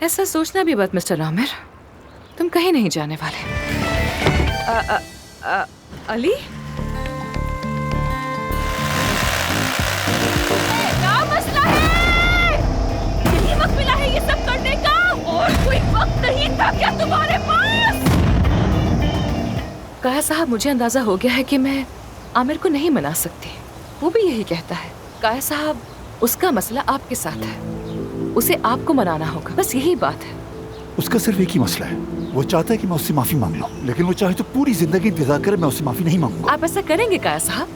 ऐसा सोचना भी मत मिस्टर आमिर, तुम कहीं नहीं जाने वाले। अली, क्या मसला है? यही वक्त मिला है ये सब करने का, और कोई वक्त नहीं था क्या तुम्हारे पास? काया साहब, मुझे अंदाजा हो गया है कि मैं आमिर को नहीं मना सकती। वो भी यही कहता है। काया साहब, उसका मसला आपके साथ है, उसे आपको मनाना होगा, बस यही बात है। उसका सिर्फ एक ही मसला है, वो चाहता है कि मैं उससे माफी मांग लूं, लेकिन वो चाहे तो पूरी जिंदगी इंतजार करे, मैं उससे माफी नहीं मांगूंगा। आप ऐसा करेंगे काया साहब?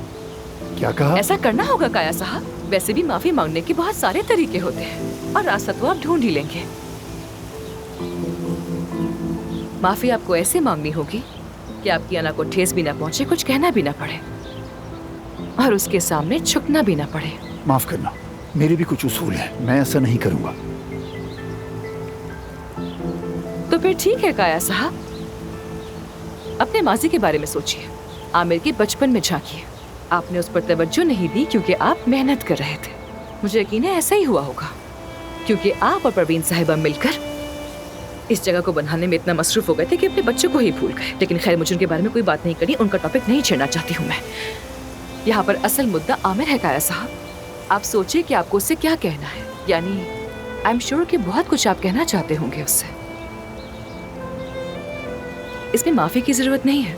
क्या कहा? ऐसा करना होगा काया साहब। वैसे भी माफी मांगने के बहुत सारे तरीके होते हैं, और रास्ता तो आप ढूंढ ही लेंगे। माफी आपको ऐसे मांगनी होगी कि आपकी अना को ठेस भी ना पहुंचे, कुछ कहना भी ना पड़े, और उसके सामने झुकना भी ना पड़े। माफ करना, मेरे भी कुछ उसूल हैं, मैं ऐसा नहीं करूंगा। तो फिर ठीक है काया साहब, अपने माजी के बारे में सोचिए, आमिर के बचपन में झांकिए। आपने उस पर तवज्जो नहीं दी क्योंकि आप मेहनत कर रहे थे। मुझे यकीन है ऐसा ही हुआ होगा, क्योंकि आप और परवीन साहिबा मिलकर इस जगह को बनाने में इतना मसरूफ हो गए थे कि अपने बच्चों को ही भूल गए। लेकिन खैर, मुझे उनके बारे में कोई बात नहीं करनी, उनका टॉपिक नहीं छेड़ना चाहती हूँ मैं। यहाँ पर असल मुद्दा आमिर है काया साहब। आप सोचिए कि आपको उससे क्या कहना है, यानी आई एम श्योर कि बहुत कुछ आप कहना चाहते होंगे उससे। इसमें माफी की जरूरत नहीं है,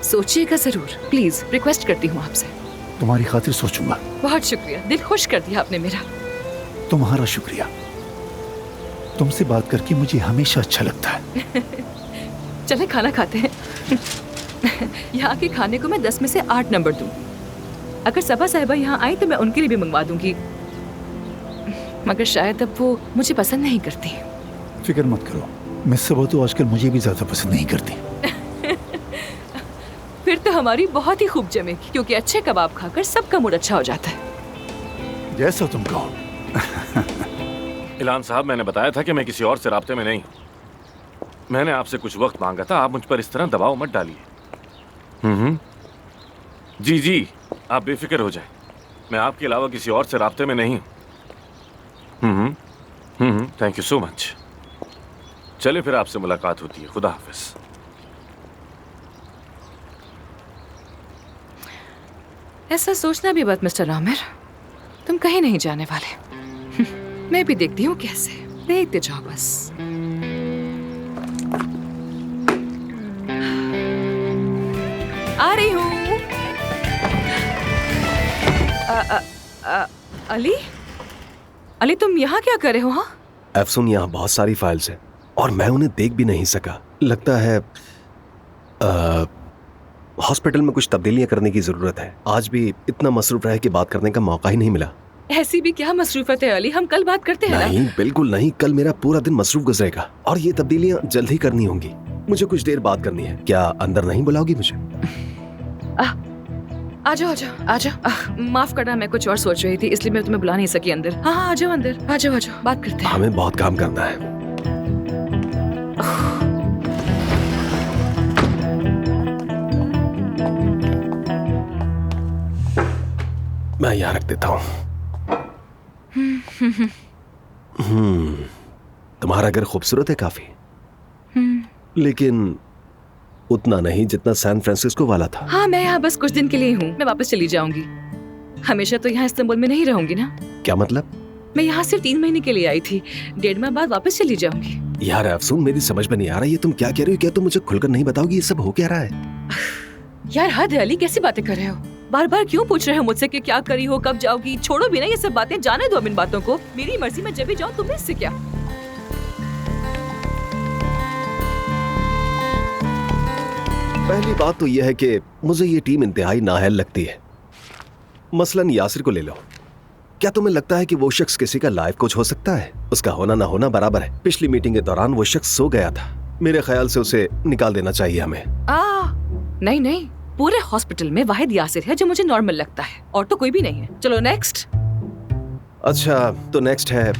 सोचिएगा जरूर, प्लीज रिक्वेस्ट करती हूँ आपसे। तुम्हारी खातिर सोचूंगा। बहुत शुक्रिया, दिल खुश कर दिया आपने मेरा। तुम्हारा शुक्रिया, तुमसे बात करके मुझे हमेशा अच्छा लगता है। चले खाना खाते हैं। यहाँ के खाने को मैं 10 में से 8 नंबर दूँ। अगर सबा साहिबा यहाँ आई तो मैं उनके लिए भी मंगवा दूंगी, मगर शायद अब वो मुझे पसंद नहीं करती। फिक्र मत करो, मिस सबा तो आजकल मुझे भी ज्यादा पसंद नहीं करती। फिर तो हमारी बहुत ही खूब जमेगी, क्योंकि अच्छे कबाब खाकर सबका मूड अच्छा हो जाता है। जैसा तुम कहो। इलान साहब, मैंने बताया था कि मैं किसी और से राब्ते में नहीं हूँ। मैंने आपसे कुछ वक्त मांगा था, आप मुझ पर इस तरह दबाव मत डालिए। जी जी, आप बेफिक्र हो जाएं, मैं आपके अलावा किसी और से राब्ते में नहीं हूँ। Thank you so much. चले फिर, आपसे मुलाकात होती है। खुदा हाफिज। ऐसा सोचना भी मत मिस्टर आमिर, तुम कहीं नहीं जाने वाले। मैं भी देखती हूँ कैसे, देखते जाओ बस। आ रही हूँ। अली, अली तुम यहाँ क्या कर रहे हो? हाँ अफसून, यहाँ बहुत सारी फाइल्स हैं और मैं उन्हें देख भी नहीं सका। लगता है हॉस्पिटल में कुछ तब्दीलियां करने की जरूरत है। आज भी इतना मसरूफ रहे कि बात करने का मौका ही नहीं मिला। ऐसी भी क्या मसरूफत है अली, हम कल बात करते हैं। नहीं, बिल्कुल नहीं, कल मेरा पूरा दिन मसरूफ गुजरेगा और ये तब्दीलियां जल्द ही करनी होंगी। मुझे कुछ देर बात करनी है। क्या अंदर नहीं बुलाओगी मुझे? आ जाओ आ जाओ। माफ करना, मैं कुछ और सोच रही थी, इसलिए मैं तुम्हें बुला नहीं सकी अंदर। हाँ आ जाओ अंदर, आ जाओ बात करते हैं। हमें बहुत काम करना है। मैं यहाँ रख देता हूँ। तुम्हारा घर खूबसूरत है काफी, लेकिन उतना नहीं जितना सैन फ्रांसिस्को वाला था। हाँ, मैं यहाँ बस कुछ दिन के लिए हूँ, मैं वापस चली जाऊंगी। हमेशा तो यहाँ इस्तांबुल में नहीं रहूंगी ना। क्या मतलब? मैं यहाँ सिर्फ 3 महीने के लिए आई थी, 1.5 माह बाद वापस चली जाऊंगी। यार अफसून, मेरी समझ में नहीं आ रहा ये तुम क्या कह रही हो। क्या तुम मुझे खुलकर नहीं बताओगी ये सब हो क्या रहा है? यार हद है अली, कैसी बातें कर रहे हो? बार बार क्यों पूछ रहे हो मुझसे कि क्या करी हो, कब जाओगी? छोड़ो भी ना ये सब बातें, जाने दो अब इन बातों को। मेरी मर्जी में जब भी जाऊँ, तुम्हें इससे क्या? पहली बात तो यह है कि मुझे ये टीम इंतहाई नाअहल लगती है। मसलन यासिर को ले लो। क्या तुम्हें लगता है कि वो शख्स किसी का लाइफ कोच हो सकता है? उसका होना ना होना बराबर है। पिछली मीटिंग के दौरान वो शख्स सो गया था। मेरे ख्याल से उसे निकाल देना चाहिए हमें। नहीं, पूरे हॉस्पिटल में वाहिद यासिर है जो मुझे नॉर्मल लगता है, और तो कोई भी नहीं है। चलो नेक्स्ट। अच्छा, तो नेक्स्ट है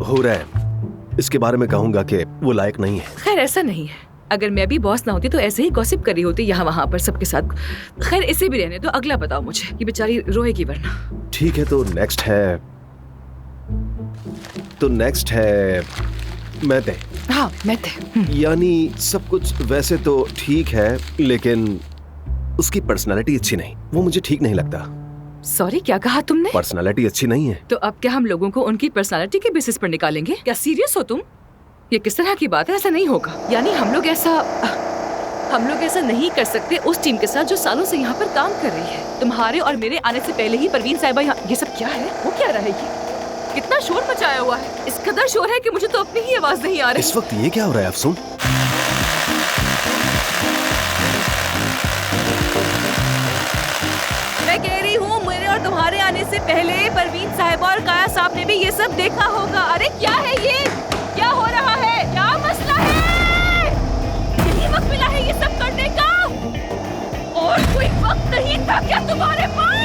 हुरैम। इसके बारे में कहूंगा कि वो लायक नहीं है। खैर ऐसा नहीं है, अगर मैं भी बॉस ना होती तो ऐसे ही गॉसिप करी होती यहाँ वहाँ पर सबके साथ। खैर इसे भी रहने दो, अगला बताओ मुझे, ये बेचारी रोएगी वरना। ठीक है, तो नेक्स्ट है तो नेक्स्ट है मैते। हाँ मैं थे। यानी सब कुछ वैसे तो ठीक है, लेकिन उसकी पर्सनालिटी अच्छी नहीं। वो मुझे ठीक नहीं लगता। सॉरी, क्या कहा तुमने? पर्सनालिटी अच्छी नहीं है। तो अब क्या हम लोगों को उनकी पर्सनालिटी के बेसिस पर निकालेंगे? क्या सीरियस हो तुम? ये किस तरह की बात है? ऐसा नहीं होगा। यानी हम लोग ऐसा नहीं कर सकते उस टीम के साथ जो सालों से यहाँ पर काम कर रही है। तुम्हारे और मेरे आने से पहले ही परवीन साहिबा यहाँ। ये सब क्या है? वो क्या रहा है ये? कितना शोर मचाया हुआ है। इस कदर शोर है कि मुझे तो अपनी ही आवाज नहीं आ रही। इस वक्त ये क्या हो रहा है अफसून? मैं कह रही हूँ मेरे और तुम्हारे आने से पहले परवीन साहिबा और काया साहब ने भी ये सब देखा होगा। अरे क्या है ये? क्या हो रहा है? क्या मसला है? यही वक्त मिला है ये सब करने का? और कोई वक्त नहीं था क्या तुम्हारे पास?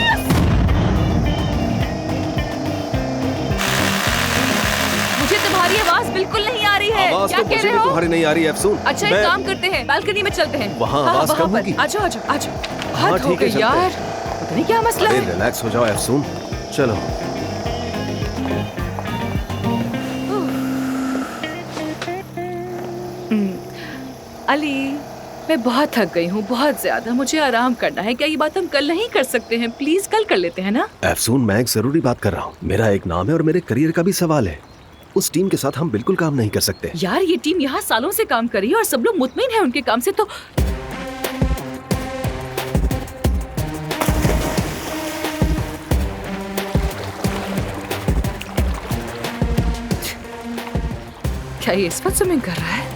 मुझे तुम्हारी आवाज बिल्कुल नहीं आ रही है। आवाज क्या तो कह मुझे रहे भी हो? तुम्हारी नहीं आ रही है अफसून। अच्छा एक काम करते हैं, बालकनी में चलते हैं। वहाँ हाँ, आवाज वहाँ कम पर। होगी। आजो आजो आजो। हाँ, हद हो ठीक है, गई चलते यार। हैं। पता नहीं क्या मसला अरे है। रिलैक्स हो जाओ अफसून, चलो। अली, मैं बहुत थक गई हूँ, बहुत ज्यादा। मुझे आराम करना है। क्या ये बात हम कल नहीं कर सकते हैं? प्लीज कल कर लेते हैं ना? अफसून, मैं एक जरूरी बात कर रहा हूँ। मेरा एक नाम है और मेरे करियर का भी सवाल है। उस टीम के साथ हम बिल्कुल काम नहीं कर सकते। यार ये टीम यहाँ सालों से काम कर रही है और सब लोग मुतमिन है उनके काम से। तो क्या ये इस वक्त स्विमिंग कर रहा है?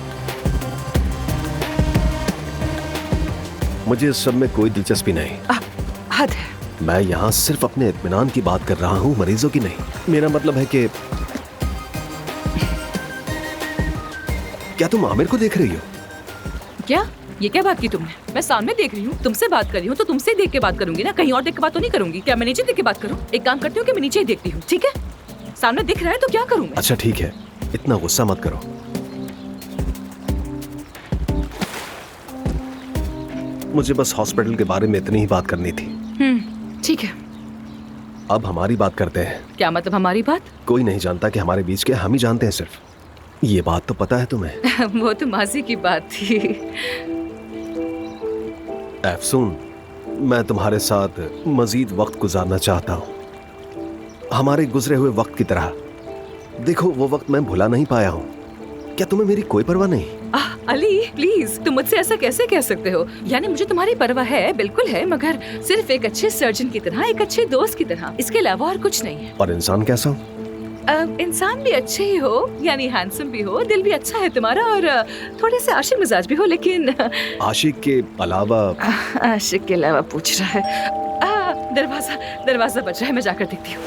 मुझे इस सब में कोई दिलचस्पी नहीं। हद है। मैं यहाँ सिर्फ अपने इत्मीनान की बात कर रहा हूँ, मरीजों की नहीं। मेरा मतलब है कि क्या तुम आमिर को देख रही हो? क्या? ये क्या बात की तुमने? मैं सामने देख रही हूँ, तुमसे बात कर रही हूँ, तो तुमसे देख के बात करूंगी ना, कहीं और देख के बात तो नहीं करूंगी। क्या मैं नीचे देख के बात करूँ? एक काम करती हूँ कि मैं नीचे ही देखती हूँ, ठीक है? सामने दिख रहा है तो क्या करूँ मैं? अच्छा ठीक है, इतना गुस्सा मत करो। मुझे बस हॉस्पिटल के बारे में इतनी ही बात करनी थी। ठीक है। अब हमारी बात करते हैं। क्या मतलब हमारी बात? कोई नहीं जानता कि हमारे बीच क्या, हम ही जानते हैं सिर्फ। ये बात तो पता है तुम्हें। वो तो माजी की बात थी। अफसून, मैं तुम्हारे साथ मजीद वक्त गुजारना चाहता हूँ, हमारे गुजरे हुए वक्त की तरह। देखो, वो वक्त मैं भुला नहीं पाया हूँ। क्या तुम्हें मेरी कोई परवाह नहीं? अली प्लीज, तुम मुझसे ऐसा कैसे कह सकते हो? यानी मुझे तुम्हारी परवाह है, बिल्कुल है, मगर सिर्फ एक अच्छे सर्जन की तरह, एक अच्छे दोस्त की तरह। इसके अलावा और कुछ नहीं है। और इंसान कैसा हो? इंसान भी अच्छे ही हो, यानी हैंडसम भी हो, दिल भी अच्छा है तुम्हारा, और थोड़े से आशिक मिजाज भी हो। लेकिन आशिक के अलावा? आशिक के अलावा पूछ रहा है। दरवाजा बज रहा है, मैं जाकर देखती हूँ।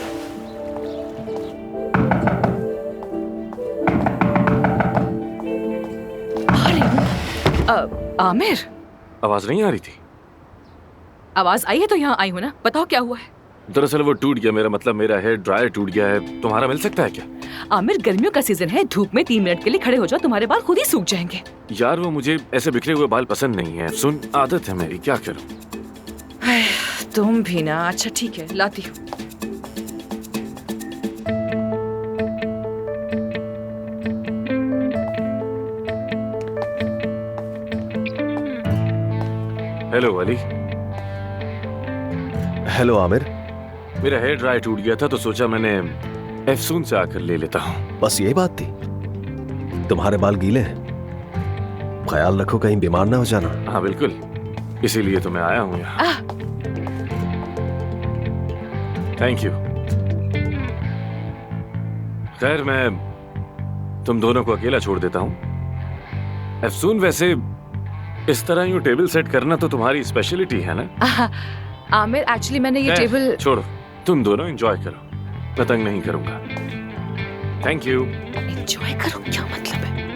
आमिर, आवाज नहीं आ रही थी? आवाज आई है तो यहाँ आई हूँ ना। बताओ क्या हुआ है? दरअसल वो टूट गया, मेरा मतलब मेरा हेयर ड्रायर टूट गया है। तुम्हारा मिल सकता है क्या? आमिर, गर्मियों का सीजन है, धूप में 3 मिनट के लिए खड़े हो जाओ, तुम्हारे बाल खुद ही सूख जाएंगे। यार वो मुझे ऐसे बिखरे हुए बाल पसंद नहीं है। सुन, आदत है मेरी, क्या करूं? तुम भी ना। अच्छा ठीक है, लाती हूँ। हेलो अली। हेलो आमिर। मेरा हेयर ड्रायर टूट गया था तो सोचा मैंने अफसून से आकर ले लेता हूँ। बस ये बात थी? तुम्हारे बाल गीले हैं, ख्याल रखो कहीं बीमार ना हो जाना। हाँ बिल्कुल, इसीलिए तो मैं आया हूँ यहाँ। Thank you. खैर, मैं तुम दोनों को अकेला छोड़ देता हूँ। अफसून, वैसे इस तरह यूं टेबल सेट करना तो तुम्हारी स्पेशलिटी है ना? आमिर, एक्चुअली मैंने ये टेबल। छोड़ो, तुम दोनों एंजॉय करो, मैं तंग नहीं करूंगा। Thank you. एंजॉय करो क्या मतलब है?